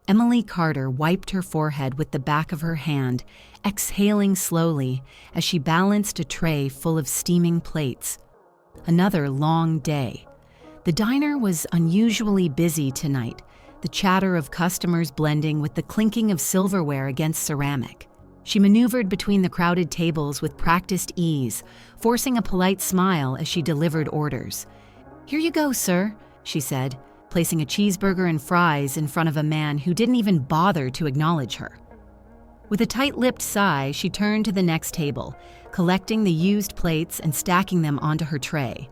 Emily Carter wiped her forehead with the back of her hand, exhaling slowly as she balanced a tray full of steaming plates. Another long day. The diner was unusually busy tonight, the chatter of customers blending with the clinking of silverware against ceramic. She maneuvered between the crowded tables with practiced ease, forcing a polite smile as she delivered orders. "Here you go, sir," she said, placing a cheeseburger and fries in front of a man who didn't even bother to acknowledge her. With a tight-lipped sigh, she turned to the next table, collecting the used plates and stacking them onto her tray.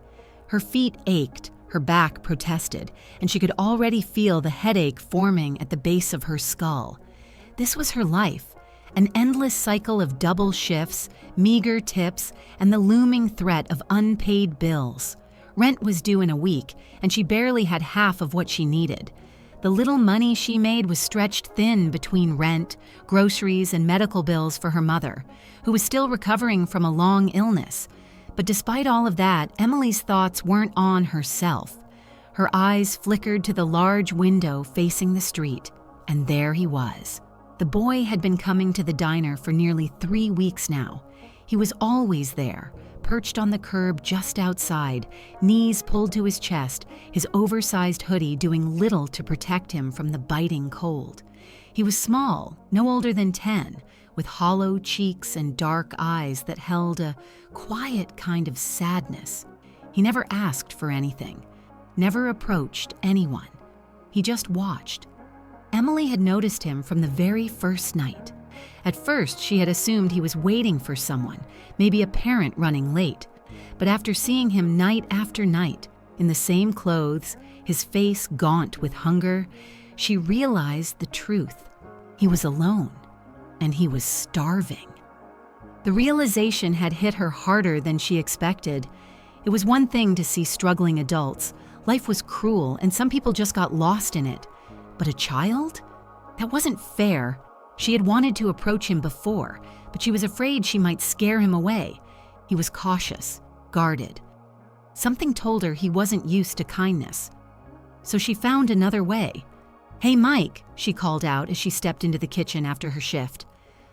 Her feet ached, her back protested, and she could already feel the headache forming at the base of her skull. This was her life, an endless cycle of double shifts, meager tips, and the looming threat of unpaid bills. Rent was due in a week, and she barely had half of what she needed. The little money she made was stretched thin between rent, groceries, and medical bills for her mother, who was still recovering from a long illness. But despite all of that, Emily's thoughts weren't on herself. Her eyes flickered to the large window facing the street, and there he was. The boy had been coming to the diner for nearly 3 weeks now. He was always there, perched on the curb just outside, knees pulled to his chest, his oversized hoodie doing little to protect him from the biting cold. He was small, no older than 10, with hollow cheeks and dark eyes that held a quiet kind of sadness. He never asked for anything, never approached anyone. He just watched. Emily had noticed him from the very first night. At first, she had assumed he was waiting for someone, maybe a parent running late. But after seeing him night after night, in the same clothes, his face gaunt with hunger, she realized the truth. He was alone, and he was starving. The realization had hit her harder than she expected. It was one thing to see struggling adults. Life was cruel, and some people just got lost in it. But a child? That wasn't fair. She had wanted to approach him before, but she was afraid she might scare him away. He was cautious, guarded. Something told her he wasn't used to kindness. So she found another way. "Hey, Mike," she called out as she stepped into the kitchen after her shift.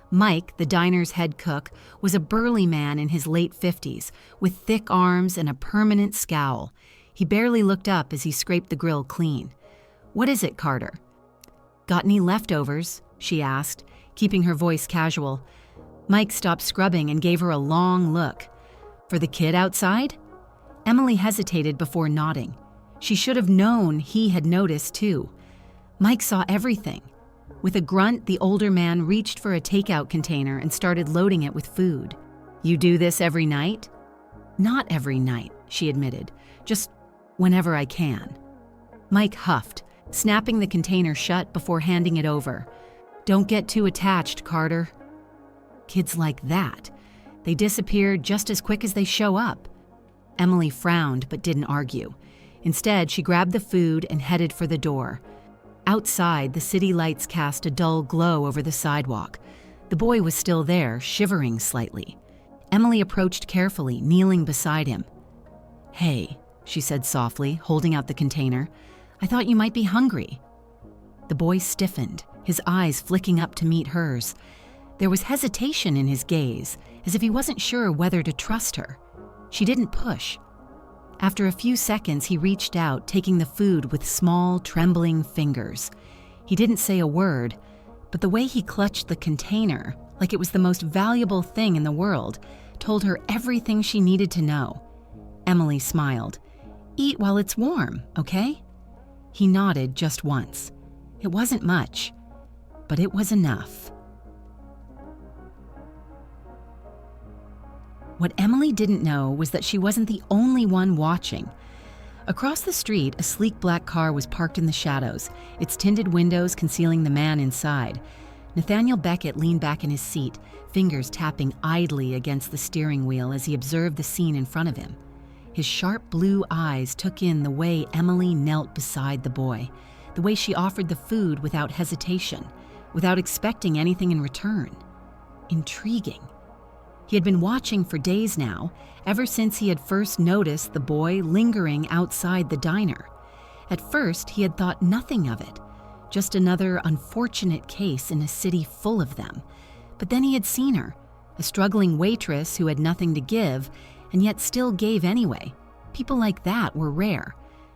Mike, the diner's head cook, was a burly man in his late 50s, with thick arms and a permanent scowl. He barely looked up as he scraped the grill clean. "What is it, Carter?" "Got any leftovers?" she asked, keeping her voice casual. Mike stopped scrubbing and gave her a long look. "For the kid outside?" Emily hesitated before nodding. She should have known he had noticed too. Mike saw everything. With a grunt, the older man reached for a takeout container and started loading it with food. "You do this every night?" "Not every night," she admitted. "Just whenever I can." Mike huffed, snapping the container shut before handing it over. "Don't get too attached, Carter." Kids like that. They disappear just as quick as they show up. Emily frowned but didn't argue. Instead, she grabbed the food and headed for the door. Outside, the city lights cast a dull glow over the sidewalk. The boy was still there, shivering slightly. Emily approached carefully, kneeling beside him. "Hey," she said softly, holding out the container. "I thought you might be hungry." The boy stiffened, his eyes flicking up to meet hers. There was hesitation in his gaze, as if he wasn't sure whether to trust her. She didn't push. After a few seconds, he reached out, taking the food with small, trembling fingers. He didn't say a word, but the way he clutched the container, like it was the most valuable thing in the world, told her everything she needed to know. Emily smiled. "Eat while it's warm, okay?" He nodded just once. It wasn't much, but it was enough. What Emily didn't know was that she wasn't the only one watching. Across the street, a sleek black car was parked in the shadows, its tinted windows concealing the man inside. Nathaniel Beckett leaned back in his seat, fingers tapping idly against the steering wheel as he observed the scene in front of him. His sharp blue eyes took in the way Emily knelt beside the boy, the way she offered the food without hesitation, without expecting anything in return. Intriguing. He had been watching for days now, ever since he had first noticed the boy lingering outside the diner. At first, he had thought nothing of it, just another unfortunate case in a city full of them. But then he had seen her, a struggling waitress who had nothing to give, and yet still gave anyway. People like that were rare.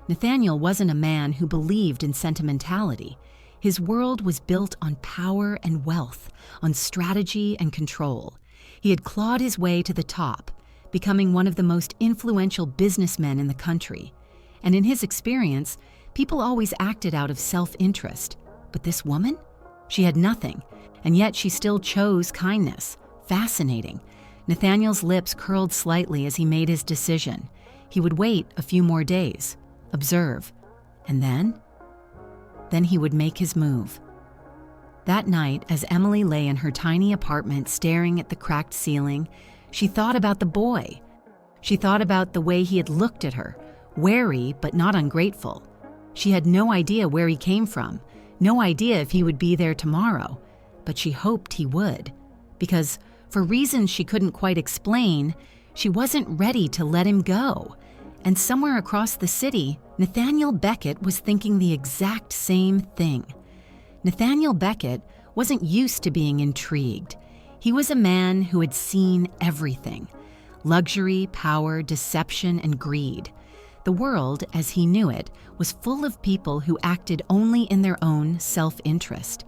Nathaniel wasn't a man who believed in sentimentality. His world was built on power and wealth, on strategy and control. He had clawed his way to the top, becoming one of the most influential businessmen in the country. And in his experience, people always acted out of self-interest. But this woman? She had nothing, and yet she still chose kindness. Fascinating. Nathaniel's lips curled slightly as he made his decision. He would wait a few more days, observe, and then he would make his move. That night, as Emily lay in her tiny apartment staring at the cracked ceiling, she thought about the boy. She thought about the way he had looked at her, wary but not ungrateful. She had no idea where he came from, no idea if he would be there tomorrow, but she hoped he would, because for reasons she couldn't quite explain, she wasn't ready to let him go. And somewhere across the city, Nathaniel Beckett was thinking the exact same thing. Nathaniel Beckett wasn't used to being intrigued. He was a man who had seen everything: luxury, power, deception, and greed. The world, as he knew it, was full of people who acted only in their own self-interest.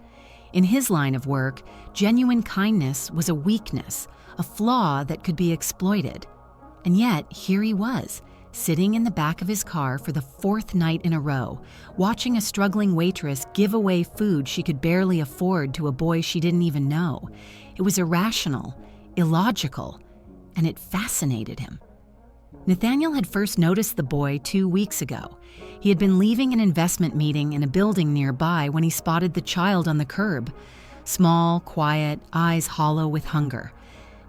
In his line of work, genuine kindness was a weakness, a flaw that could be exploited. And yet, here he was, sitting in the back of his car for the fourth night in a row, watching a struggling waitress give away food she could barely afford to a boy she didn't even know. It was irrational, illogical, and it fascinated him. Nathaniel had first noticed the boy 2 weeks ago. He had been leaving an investment meeting in a building nearby when he spotted the child on the curb. Small, quiet, eyes hollow with hunger.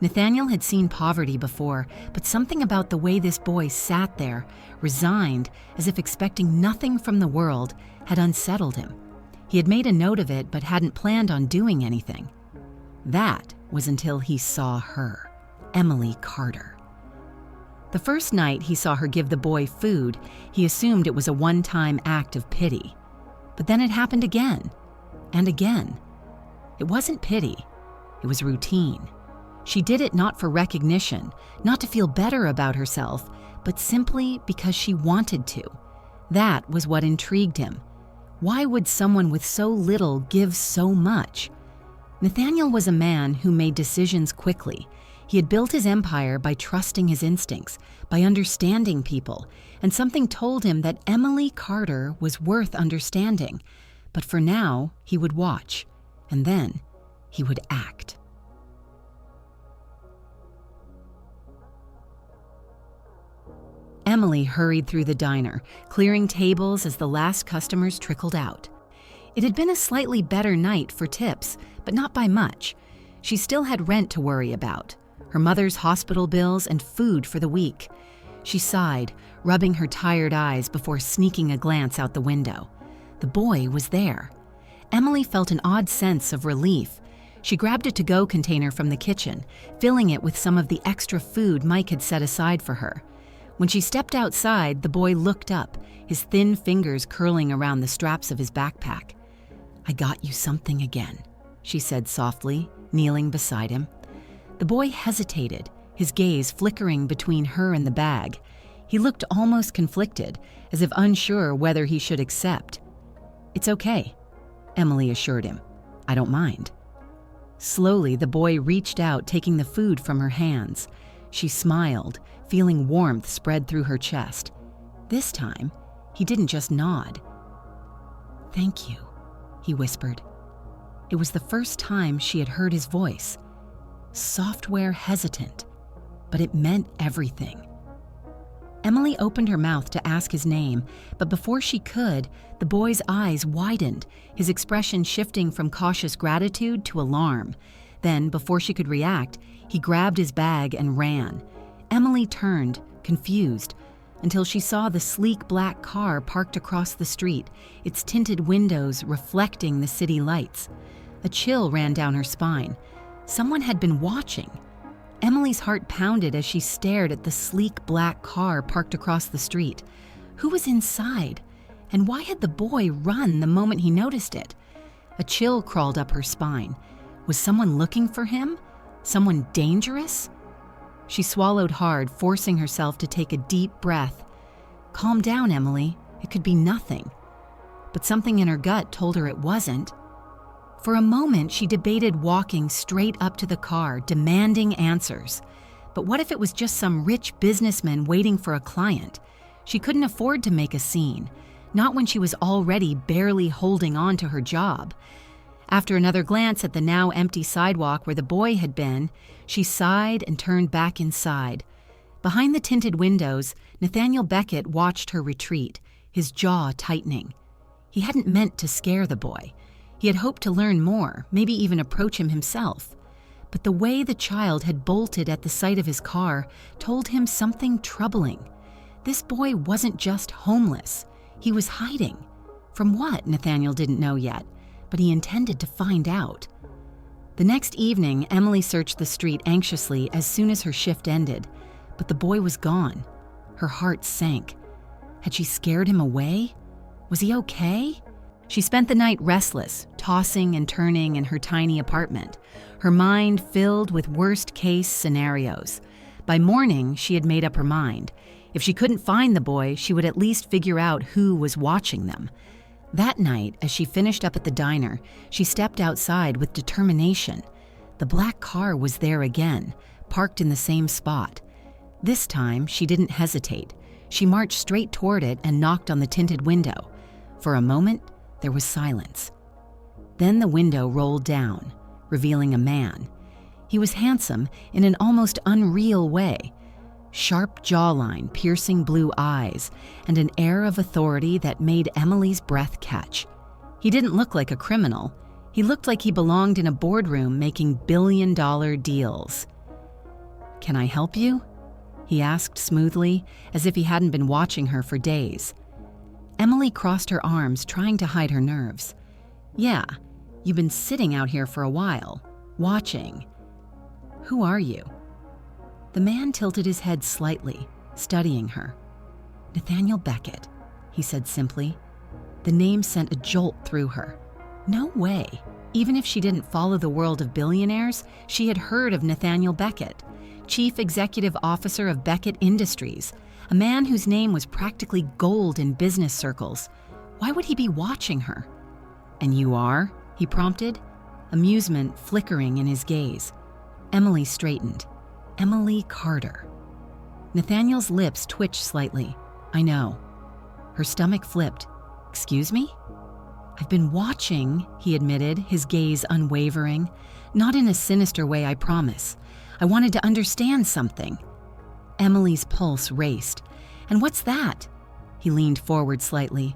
Nathaniel had seen poverty before, but something about the way this boy sat there, resigned, as if expecting nothing from the world, had unsettled him. He had made a note of it, but hadn't planned on doing anything. That was until he saw her, Emily Carter. The first night he saw her give the boy food, he assumed it was a one-time act of pity. But then it happened again, and again. It wasn't pity, it was routine. She did it not for recognition, not to feel better about herself, but simply because she wanted to. That was what intrigued him. Why would someone with so little give so much? Nathaniel was a man who made decisions quickly. He had built his empire by trusting his instincts, by understanding people, and something told him that Emily Carter was worth understanding. But for now, he would watch, and then he would act. Emily hurried through the diner, clearing tables as the last customers trickled out. It had been a slightly better night for tips, but not by much. She still had rent to worry about, her mother's hospital bills and food for the week. She sighed, rubbing her tired eyes before sneaking a glance out the window. The boy was there. Emily felt an odd sense of relief. She grabbed a to-go container from the kitchen, filling it with some of the extra food Mike had set aside for her. When she stepped outside, the boy looked up, his thin fingers curling around the straps of his backpack. "I got you something again," she said softly, kneeling beside him. The boy hesitated, his gaze flickering between her and the bag. He looked almost conflicted, as if unsure whether he should accept. "It's okay," Emily assured him. "I don't mind." Slowly, the boy reached out, taking the food from her hands. She smiled, feeling warmth spread through her chest. This time, he didn't just nod. "Thank you," he whispered. It was the first time she had heard his voice. Software hesitant, but it meant everything. Emily opened her mouth to ask his name, but before she could, the boy's eyes widened, his expression shifting from cautious gratitude to alarm. Then, before she could react, he grabbed his bag and ran. Emily turned, confused, until she saw the sleek black car parked across the street, its tinted windows reflecting the city lights. A chill ran down her spine. Someone had been watching. Emily's heart pounded as she stared at the sleek black car parked across the street. Who was inside? And why had the boy run the moment he noticed it? A chill crawled up her spine. Was someone looking for him? Someone dangerous? She swallowed hard, forcing herself to take a deep breath. Calm down, Emily. It could be nothing. But something in her gut told her it wasn't. For a moment, she debated walking straight up to the car, demanding answers. But what if it was just some rich businessman waiting for a client? She couldn't afford to make a scene, not when she was already barely holding on to her job. After another glance at the now empty sidewalk where the boy had been, she sighed and turned back inside. Behind the tinted windows, Nathaniel Beckett watched her retreat, his jaw tightening. He hadn't meant to scare the boy. He had hoped to learn more, maybe even approach him himself. But the way the child had bolted at the sight of his car told him something troubling. This boy wasn't just homeless. He was hiding. From what, Nathaniel didn't know yet, but he intended to find out. The next evening, Emily searched the street anxiously as soon as her shift ended, but the boy was gone. Her heart sank. Had she scared him away? Was he okay? She spent the night restless, tossing and turning in her tiny apartment, her mind filled with worst-case scenarios. By morning, she had made up her mind. If she couldn't find the boy, she would at least figure out who was watching them. That night, as she finished up at the diner, she stepped outside with determination. The black car was there again, parked in the same spot. This time, she didn't hesitate. She marched straight toward it and knocked on the tinted window. For a moment, there was silence. Then the window rolled down, revealing a man. He was handsome in an almost unreal way. Sharp jawline, piercing blue eyes, and an air of authority that made Emily's breath catch. He didn't look like a criminal. He looked like he belonged in a boardroom making billion-dollar deals. "Can I help you?" he asked smoothly, as if he hadn't been watching her for days. Emily crossed her arms, trying to hide her nerves. "Yeah, you've been sitting out here for a while, watching. Who are you?" The man tilted his head slightly, studying her. "Nathaniel Beckett," he said simply. The name sent a jolt through her. No way. Even if she didn't follow the world of billionaires, she had heard of Nathaniel Beckett, Chief Executive Officer of Beckett Industries, a man whose name was practically gold in business circles. Why would he be watching her? "And you are?" he prompted, amusement flickering in his gaze. Emily straightened. Emily Carter. Nathaniel's lips twitched slightly. "I know." Her stomach flipped. "Excuse me?" "I've been watching," he admitted, his gaze unwavering. "Not in a sinister way, I promise. I wanted to understand something." Emily's pulse raced. "And what's that?" He leaned forward slightly.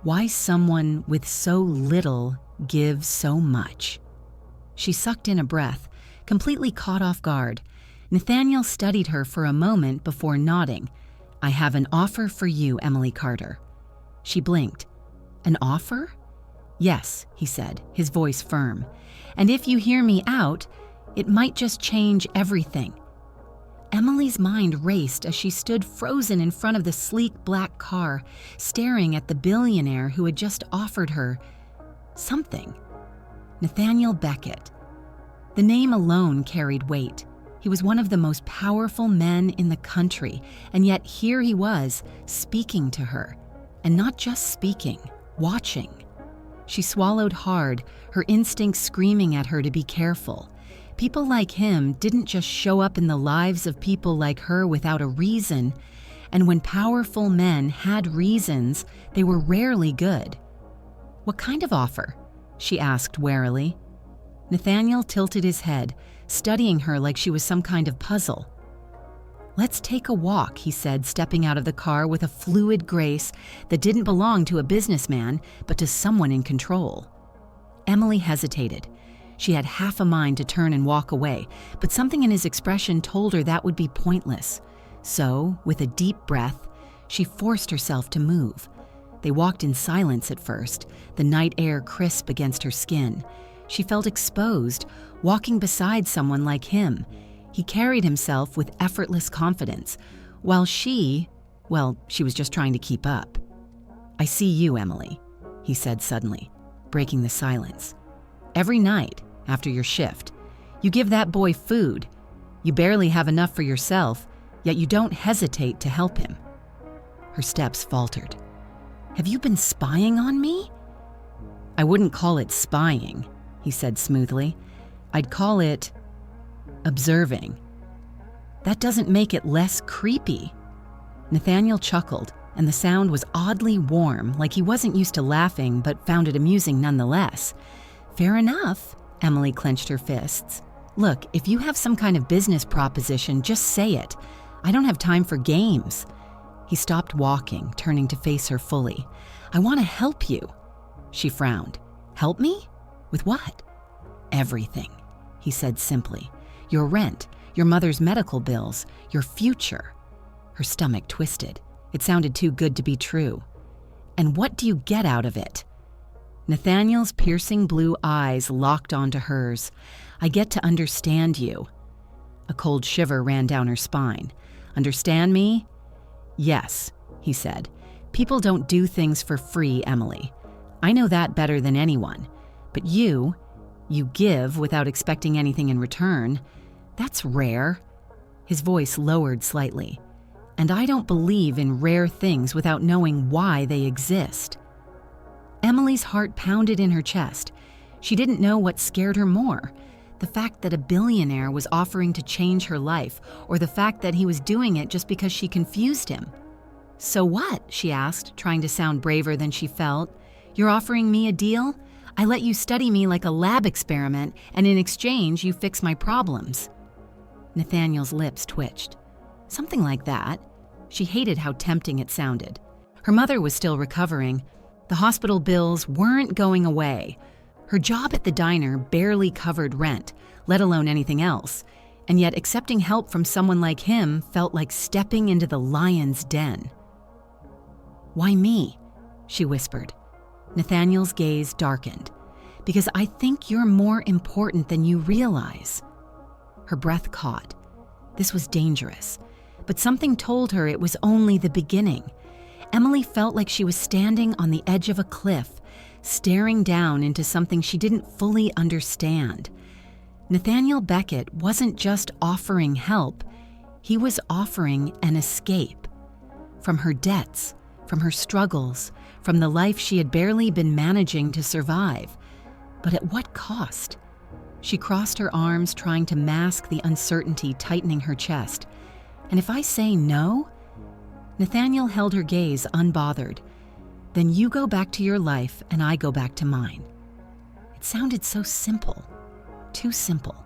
"Why someone with so little gives so much." She sucked in a breath, completely caught off guard. Nathaniel studied her for a moment before nodding. "I have an offer for you, Emily Carter." She blinked. "An offer?" "Yes," he said, his voice firm. "And if you hear me out, it might just change everything." Emily's mind raced as she stood frozen in front of the sleek black car, staring at the billionaire who had just offered her something. Nathaniel Beckett. The name alone carried weight. He was one of the most powerful men in the country, and yet here he was, speaking to her. And not just speaking, watching. She swallowed hard, her instincts screaming at her to be careful. People like him didn't just show up in the lives of people like her without a reason, and when powerful men had reasons, they were rarely good. "What kind of offer?" she asked warily. Nathaniel tilted his head, studying her like she was some kind of puzzle. "Let's take a walk," he said, stepping out of the car with a fluid grace that didn't belong to a businessman, but to someone in control. Emily hesitated. She had half a mind to turn and walk away, but something in his expression told her that would be pointless. So, with a deep breath, she forced herself to move. They walked in silence at first, the night air crisp against her skin. She felt exposed, walking beside someone like him. He carried himself with effortless confidence, while she was just trying to keep up. "I see you, Emily," he said suddenly, breaking the silence. "Every night, after your shift, you give that boy food. You barely have enough for yourself, yet you don't hesitate to help him." Her steps faltered. "Have you been spying on me?" "I wouldn't call it spying," he said smoothly. "I'd call it observing." "That doesn't make it less creepy." Nathaniel chuckled, and the sound was oddly warm, like he wasn't used to laughing but found it amusing nonetheless. "Fair enough." Emily clenched her fists. "Look, if you have some kind of business proposition, just say it. I don't have time for games." He stopped walking, turning to face her fully. "I want to help you." She frowned. "Help me? With what?" "Everything," he said simply. "Your rent, your mother's medical bills, your future." Her stomach twisted. It sounded too good to be true. "And what do you get out of it?" Nathaniel's piercing blue eyes locked onto hers. "I get to understand you." A cold shiver ran down her spine. "Understand me?" "Yes," he said. "People don't do things for free, Emily. I know that better than anyone. But you give without expecting anything in return. That's rare." His voice lowered slightly. "And I don't believe in rare things without knowing why they exist." Emily's heart pounded in her chest. She didn't know what scared her more, the fact that a billionaire was offering to change her life, or the fact that he was doing it just because she confused him. "So what?" she asked, trying to sound braver than she felt. "You're offering me a deal? I let you study me like a lab experiment, and in exchange, you fix my problems." Nathaniel's lips twitched. Something like that. She hated how tempting it sounded. Her mother was still recovering. The hospital bills weren't going away. Her job at the diner barely covered rent, let alone anything else. And yet accepting help from someone like him felt like stepping into the lion's den. "Why me?" she whispered. Nathaniel's gaze darkened. "Because I think you're more important than you realize." Her breath caught. This was dangerous. But something told her it was only the beginning. Emily felt like she was standing on the edge of a cliff, staring down into something she didn't fully understand. Nathaniel Beckett wasn't just offering help, he was offering an escape. From her debts, from her struggles, from the life she had barely been managing to survive. But at what cost? She crossed her arms, trying to mask the uncertainty tightening her chest. "And if I say no?" Nathaniel held her gaze unbothered. "Then you go back to your life and I go back to mine." It sounded so simple. Too simple.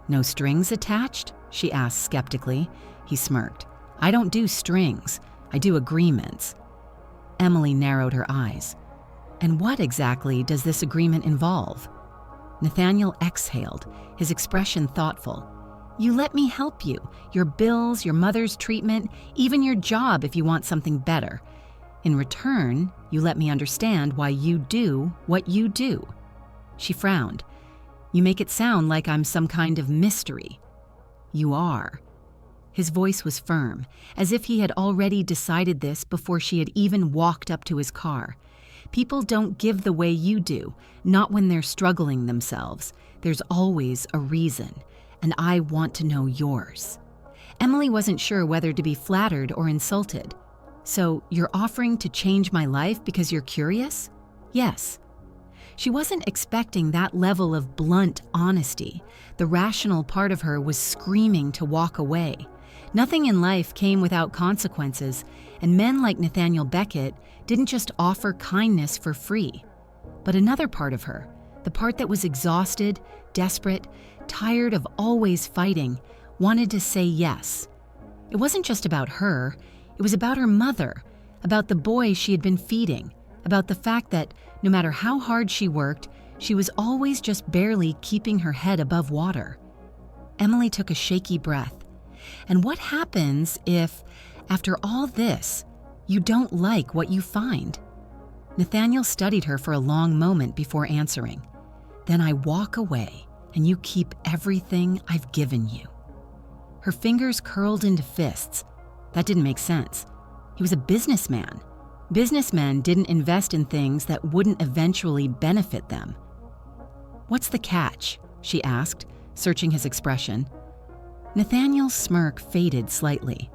"No strings attached?" she asked skeptically. He smirked. "I don't do strings. I do agreements." Emily narrowed her eyes. "And what exactly does this agreement involve?" Nathaniel exhaled, his expression thoughtful. "You let me help you. Your bills, your mother's treatment, even your job if you want something better. In return, you let me understand why you do what you do." She frowned. "You make it sound like I'm some kind of mystery." "You are." His voice was firm, as if he had already decided this before she had even walked up to his car. "People don't give the way you do, not when they're struggling themselves. There's always a reason. And I want to know yours." Emily wasn't sure whether to be flattered or insulted. "So you're offering to change my life because you're curious?" "Yes." She wasn't expecting that level of blunt honesty. The rational part of her was screaming to walk away. Nothing in life came without consequences, and men like Nathaniel Beckett didn't just offer kindness for free. But another part of her, the part that was exhausted, desperate, tired of always fighting, wanted to say yes. It wasn't just about her, it was about her mother, about the boy she had been feeding, about the fact that no matter how hard she worked, she was always just barely keeping her head above water. Emily took a shaky breath. "And what happens if, after all this, you don't like what you find?" Nathaniel studied her for a long moment before answering. "Then I walk away, and you keep everything I've given you." Her fingers curled into fists. That didn't make sense. He was a businessman. Businessmen didn't invest in things that wouldn't eventually benefit them. "What's the catch?" she asked, searching his expression. Nathaniel's smirk faded slightly.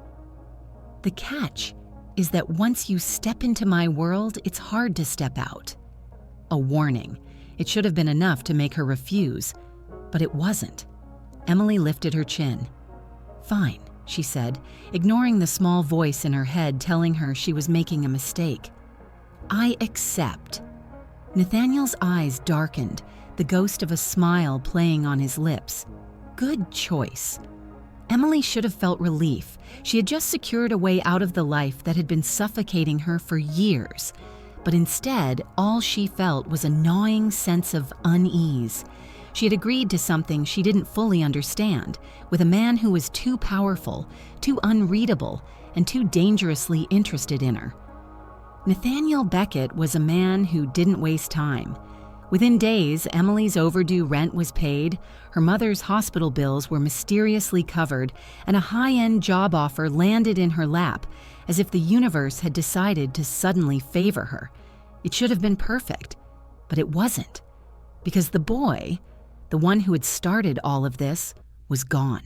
"The catch is that once you step into my world, it's hard to step out." A warning. It should have been enough to make her refuse, but it wasn't. Emily lifted her chin. "Fine," she said, ignoring the small voice in her head telling her she was making a mistake. "I accept." Nathaniel's eyes darkened, the ghost of a smile playing on his lips. Good choice. Emily should have felt relief. She had just secured a way out of the life that had been suffocating her for years. But instead, all she felt was a gnawing sense of unease. She had agreed to something she didn't fully understand, with a man who was too powerful, too unreadable, and too dangerously interested in her. Nathaniel Beckett was a man who didn't waste time. Within days, Emily's overdue rent was paid, her mother's hospital bills were mysteriously covered, and a high-end job offer landed in her lap, as if the universe had decided to suddenly favor her. It should have been perfect, but it wasn't, because the boy, the one who had started all of this, was gone.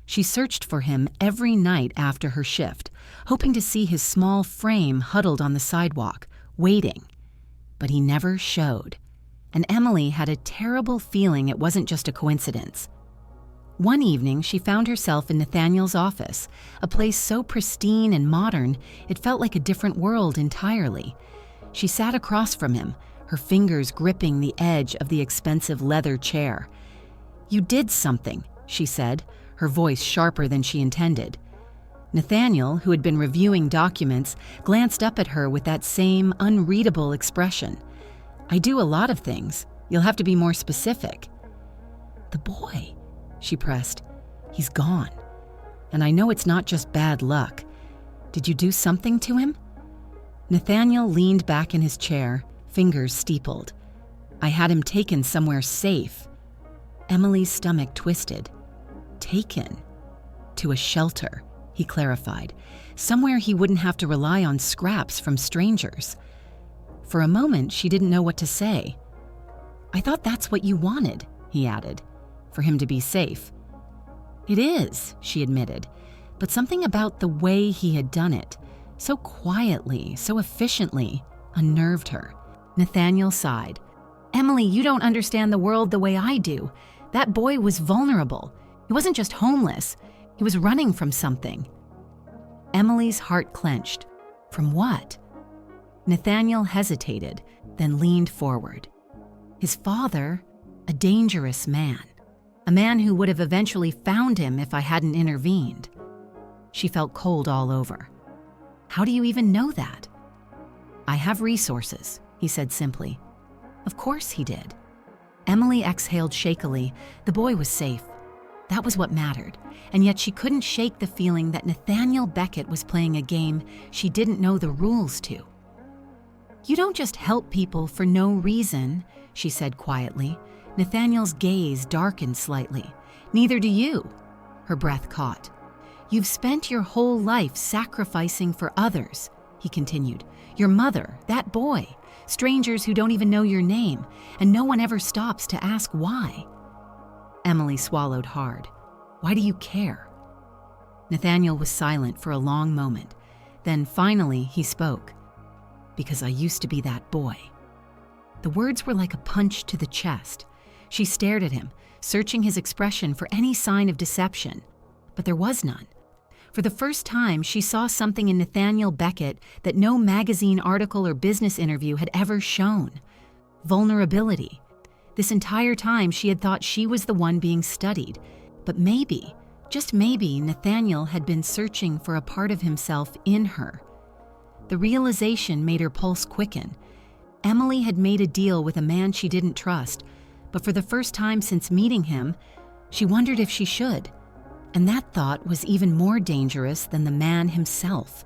She searched for him every night after her shift, hoping to see his small frame huddled on the sidewalk, waiting. But he never showed, and Emily had a terrible feeling it wasn't just a coincidence. One evening, she found herself in Nathaniel's office, a place so pristine and modern it felt like a different world entirely. She sat across from him, her fingers gripping the edge of the expensive leather chair. "You did something," she said, her voice sharper than she intended. Nathaniel, who had been reviewing documents, glanced up at her with that same unreadable expression. "I do a lot of things. You'll have to be more specific." "The boy," she pressed. "He's gone. And I know it's not just bad luck. Did you do something to him?" Nathaniel leaned back in his chair, fingers steepled. "I had him taken somewhere safe." Emily's stomach twisted. "Taken?" "To a shelter," he clarified. "Somewhere he wouldn't have to rely on scraps from strangers." For a moment, she didn't know what to say. "I thought that's what you wanted," he added, "for him to be safe." "It is," she admitted, but something about the way he had done it, so quietly, so efficiently, unnerved her. Nathaniel sighed. "Emily, you don't understand the world the way I do. That boy was vulnerable. He wasn't just homeless. He was running from something." Emily's heart clenched. From what? Nathaniel hesitated, then leaned forward. His father, a dangerous man. A man who would have eventually found him if I hadn't intervened. She felt cold all over. "How do you even know that?" "I have resources," he said simply. Of course he did. Emily exhaled shakily. The boy was safe. That was what mattered, and yet she couldn't shake the feeling that Nathaniel Beckett was playing a game she didn't know the rules to. "You don't just help people for no reason," she said quietly. Nathaniel's gaze darkened slightly. "Neither do you." Her breath caught. "You've spent your whole life sacrificing for others," he continued. "Your mother, that boy, strangers who don't even know your name, and no one ever stops to ask why." Emily swallowed hard. "Why do you care?" Nathaniel was silent for a long moment. Then finally he spoke. "Because I used to be that boy." The words were like a punch to the chest. She stared at him, searching his expression for any sign of deception. But there was none. For the first time, she saw something in Nathaniel Beckett that no magazine article or business interview had ever shown. Vulnerability. This entire time, she had thought she was the one being studied. But maybe, just maybe, Nathaniel had been searching for a part of himself in her. The realization made her pulse quicken. Emily had made a deal with a man she didn't trust, but for the first time since meeting him, she wondered if she should. And that thought was even more dangerous than the man himself.